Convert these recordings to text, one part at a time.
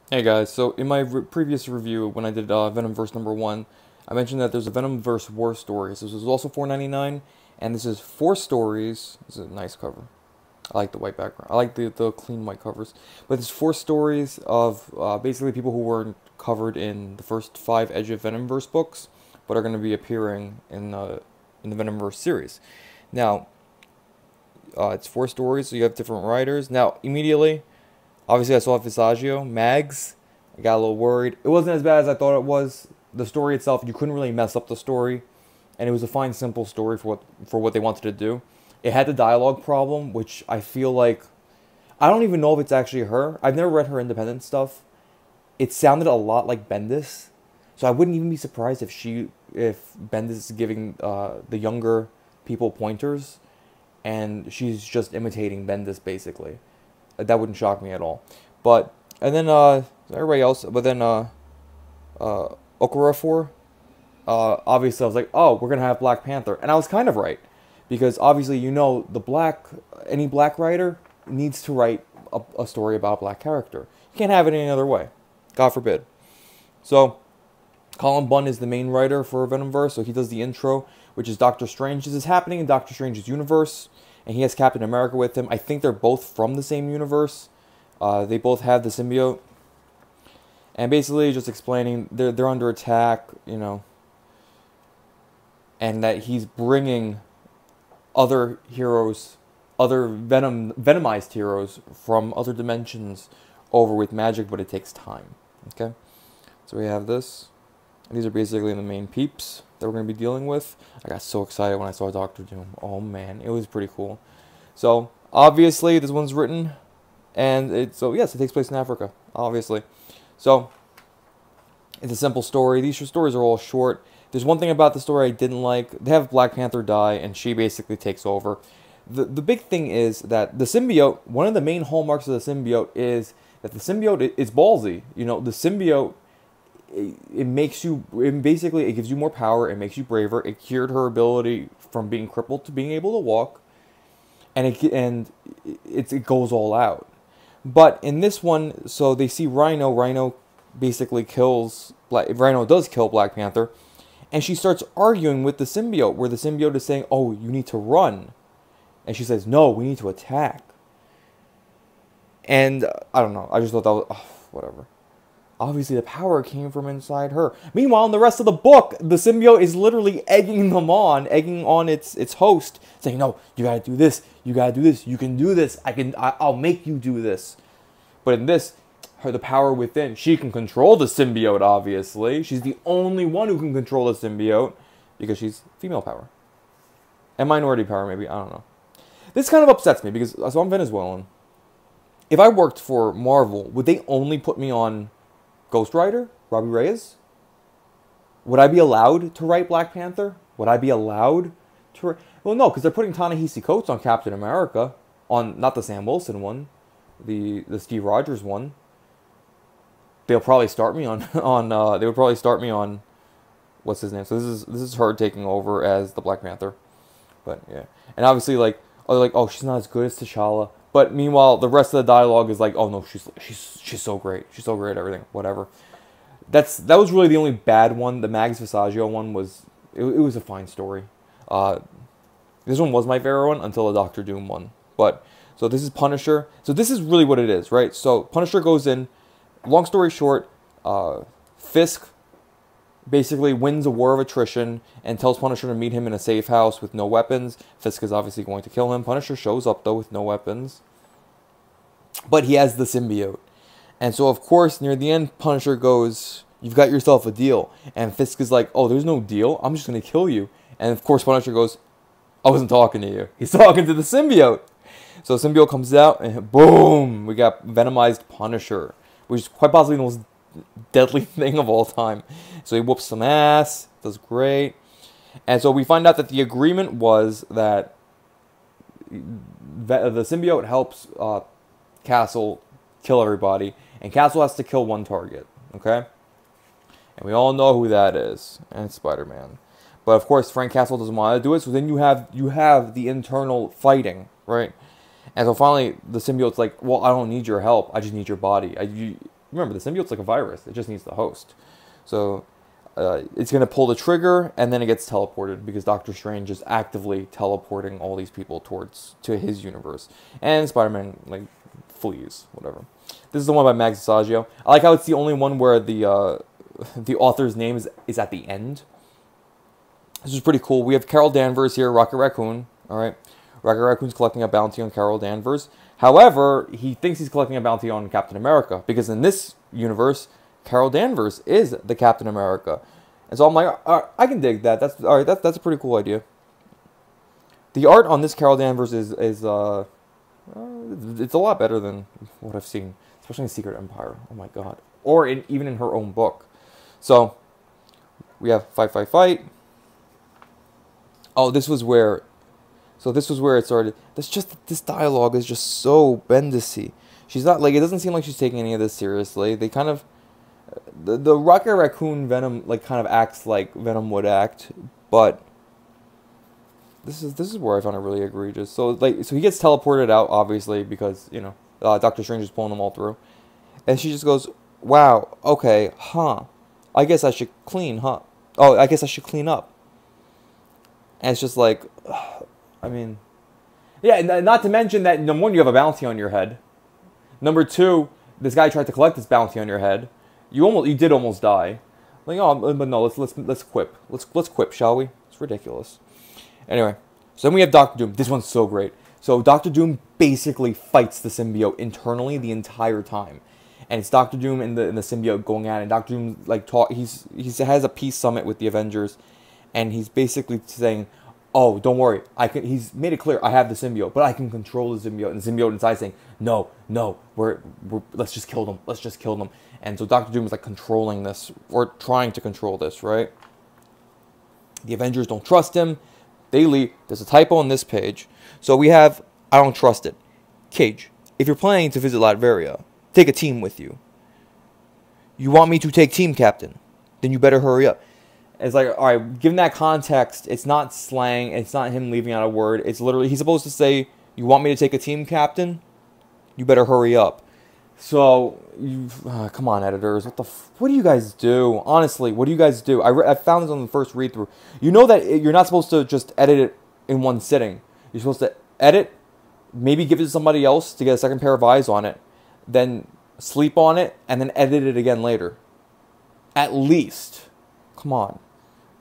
Hey guys, so in my previous review, when I did Venomverse #1, I mentioned that there's a Venomverse War Stories. This was also $4.99, and this is 4 stories. This is a nice cover. I like the white background. I like the clean white covers. But there's 4 stories of basically people who weren't covered in the first 5 Edge of Venomverse books, but are going to be appearing in the Venomverse series. Now, it's 4 stories, so you have different writers. Now, immediately, obviously, I saw Visagio, Mags. I got a little worried. It wasn't as bad as I thought it was. The story itself, you couldn't really mess up the story, and it was a fine, simple story for what they wanted to do. It had the dialogue problem, which I feel like I don't even know if it's actually her. I've never read her independent stuff. It sounded a lot like Bendis, so I wouldn't even be surprised if Bendis is giving the younger people pointers, and she's just imitating Bendis basically. That wouldn't shock me at all. But and then everybody else, but then Okorafor, obviously I was like, oh, we're gonna have Black Panther, and I was kind of right, because obviously any black writer needs to write a story about a black character. You can't have it any other way, God forbid. So Colin Bunn is the main writer for Venomverse, so he does the intro, which is Doctor Strange. This is happening in Doctor Strange's universe, and he has Captain America with him. I think they're both from the same universe. They both have the symbiote, and basically just explaining they're under attack, and that he's bringing other heroes, other venomized heroes from other dimensions over with magic, but it takes time. Okay, so we have this. These are basically the main peeps that we're going to be dealing with. I got so excited when I saw Doctor Doom. Oh man, it was pretty cool. So obviously this one's written, and yes, it takes place in Africa, obviously. So it's a simple story. These stories are all short. There's one thing about the story I didn't like. They have Black Panther die, and she basically takes over. The big thing is that the symbiote, one of the main hallmarks of the symbiote is that the symbiote is ballsy. The symbiote, it gives you more power, it makes you braver. It cured her ability from being crippled to being able to walk, and it goes all out. But in this one, so they see Rhino basically Rhino does kill Black Panther, and she starts arguing with the symbiote, where the symbiote is saying, oh, you need to run, and she says, no, we need to attack. And I don't know, I just thought that was whatever. Obviously, the power came from inside her. Meanwhile, in the rest of the book, the symbiote is literally egging on its host, saying, "No, you gotta do this. You gotta do this. You can do this. I'll make you do this." But in this, the power within, she can control the symbiote. Obviously, she's the only one who can control the symbiote because she's female power and minority power. Maybe, I don't know. This kind of upsets me because I'm Venezuelan. If I worked for Marvel, would they only put me on Ghost Rider, Robbie Reyes? Would I be allowed to write Black Panther? Would I be allowed to? Well, no, because they're putting Ta-Nehisi Coates on Captain America, on not the Sam Wilson one, the Steve Rogers one. They'll probably start me on they would probably start me on what's his name. So this is her taking over as the Black Panther, but yeah, and obviously oh, she's not as good as T'Challa. But meanwhile, the rest of the dialogue is like, oh no, she's so great. She's so great at everything. Whatever. That was really the only bad one. The Mags Visagio one was it was a fine story. This one was my favorite one until the Doctor Doom one. But so this is Punisher. So this is really what it is, right? So Punisher goes in. Long story short, Fisk basically wins a war of attrition and tells Punisher to meet him in a safe house with no weapons. Fisk is obviously going to kill him. Punisher shows up, though, with no weapons. But he has the symbiote. And so, of course, near the end, Punisher goes, you've got yourself a deal. And Fisk is like, oh, there's no deal. I'm just going to kill you. And, of course, Punisher goes, I wasn't talking to you. He's talking to the symbiote. So the symbiote comes out, and boom, we got Venomized Punisher, which is quite possibly the most deadly thing of all time. So he whoops some ass, does great. And so we find out that the agreement was that the symbiote helps Castle kill everybody, and Castle has to kill one target, okay? And we all know who that is, and it's Spider-Man. But of course, Frank Castle doesn't want to do it, so then you have the internal fighting, right? And so finally, the symbiote's like, well, I don't need your help, I just need your body. remember, the symbiote's like a virus. It just needs the host. So it's going to pull the trigger, and then it gets teleported because Doctor Strange is actively teleporting all these people to his universe. And Spider-Man, like, flees, whatever. This is the one by Max Saggio. I like how it's the only one where the author's name is at the end. This is pretty cool. We have Carol Danvers here, Rocket Raccoon. All right. Rocket Raccoon's collecting a bounty on Carol Danvers. However, he thinks he's collecting a bounty on Captain America, because in this universe, Carol Danvers is the Captain America. And so I'm like, all right, I can dig that. That's all right. That's a pretty cool idea. The art on this Carol Danvers is it's a lot better than what I've seen, especially in Secret Empire. Oh my god. Or even in her own book. So we have fight. Oh, this was where it started. This dialogue is just so Bendisy. She's not, like, it doesn't seem like she's taking any of this seriously. They kind of, the Rocket Raccoon Venom, like, kind of acts like Venom would act, but this is where I found it really egregious. So he gets teleported out, obviously, because, you know, Doctor Strange is pulling them all through, and she just goes, "Wow, okay, huh? I guess I should clean, huh? Oh, I guess I should clean up." And it's just like, I mean, yeah, not to mention that, number one, you have a bounty on your head. Number two, this guy tried to collect this bounty on your head. You did almost die. Like, oh, but no, let's quip. Let's quip, shall we? It's ridiculous. Anyway, so then we have Doctor Doom. This one's so great. So Doctor Doom basically fights the symbiote internally the entire time, and it's Doctor Doom and the symbiote going at it. And Doctor Doom, like, he has a peace summit with the Avengers. And he's basically saying, "Oh, don't worry. He's made it clear I have the symbiote, but I can control the symbiote." And the symbiote inside saying, "No, let's just kill them. Let's just kill them." And so Doctor Doom is like controlling this, or trying to control this, right? The Avengers don't trust him. They leave. There's a typo on this page. So we have, "I don't trust it. Cage, if you're planning to visit Latveria, take a team with you." "You want me to take team, Captain? Then you better hurry up." It's like, all right, given that context, it's not slang. It's not him leaving out a word. It's literally, he's supposed to say, "You want me to take a team, Captain? You better hurry up." So, come on, editors. What do you guys do? Honestly, what do you guys do? I found this on the first read-through. You know that you're not supposed to just edit it in one sitting. You're supposed to edit, maybe give it to somebody else to get a second pair of eyes on it, then sleep on it, and then edit it again later. At least. Come on.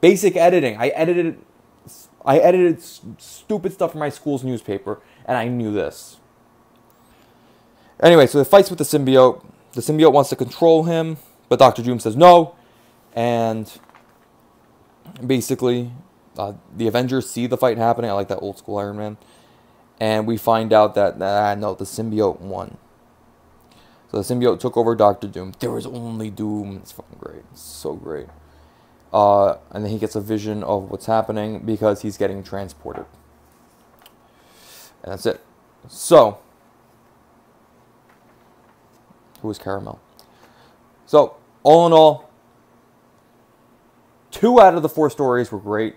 Basic editing. I edited stupid stuff for my school's newspaper, and I knew this. Anyway, so it fights with the symbiote. The symbiote wants to control him, but Doctor Doom says no. And basically, the Avengers see the fight happening. I like that old school Iron Man. And we find out that, no, the symbiote won. So the symbiote took over Doctor Doom. There was only Doom. It's fucking great. It's so great. And then he gets a vision of what's happening because he's getting transported. And that's it. So, who is Caramel? So, all in all, 2 out of the 4 stories were great.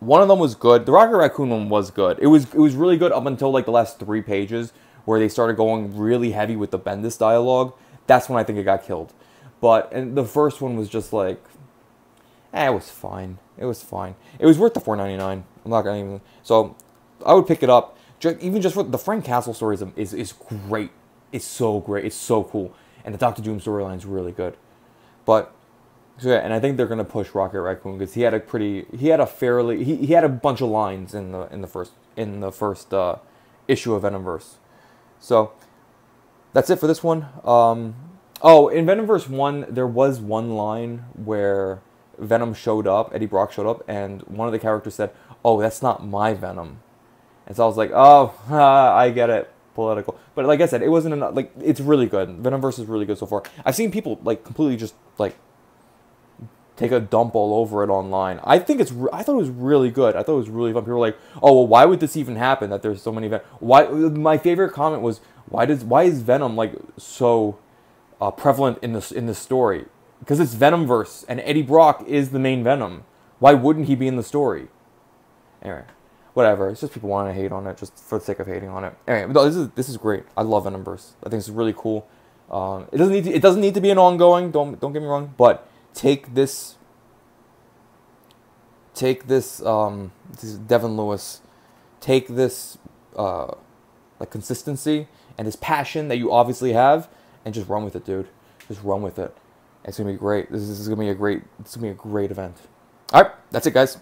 One of them was good. The Rocket Raccoon one was good. It was really good up until like the last 3 pages where they started going really heavy with the Bendis dialogue. That's when I think it got killed. And the first one was just like, it was fine. It was fine. It was worth the $4.99. I'm not gonna even. So I would pick it up. Even just for the Frank Castle story is great. It's so great. It's so cool. And the Doctor Doom storyline is really good. But so yeah, and I think they're gonna push Rocket Raccoon because he had a bunch of lines in the first issue of Venomverse. So that's it for this one. In Venomverse 1, there was one line where Venom showed up, Eddie Brock showed up, and one of the characters said, "Oh, that's not my Venom." And so I was like, oh, I get it, political. But like I said, it wasn't enough. Like, it's really good. Venomverse is really good so far. I've seen people like completely just like take a dump all over it online. I thought it was really good. I thought it was really fun. People were like, "Oh, well, why would this even happen? That there's so many Why?" My favorite comment was, why is Venom like so prevalent in this story? Because it's Venomverse, and Eddie Brock is the main Venom. Why wouldn't he be in the story? Anyway, whatever. It's just people want to hate on it just for the sake of hating on it. Anyway, this is great. I love Venomverse. I think it's really cool. It doesn't need to be an ongoing. Don't get me wrong, but take this. This is Devin Lewis. Take this like consistency and this passion that you obviously have, and just run with it, dude. Just run with it. It's gonna be great. This is gonna be a great. It's gonna be a great event. All right, that's it, guys.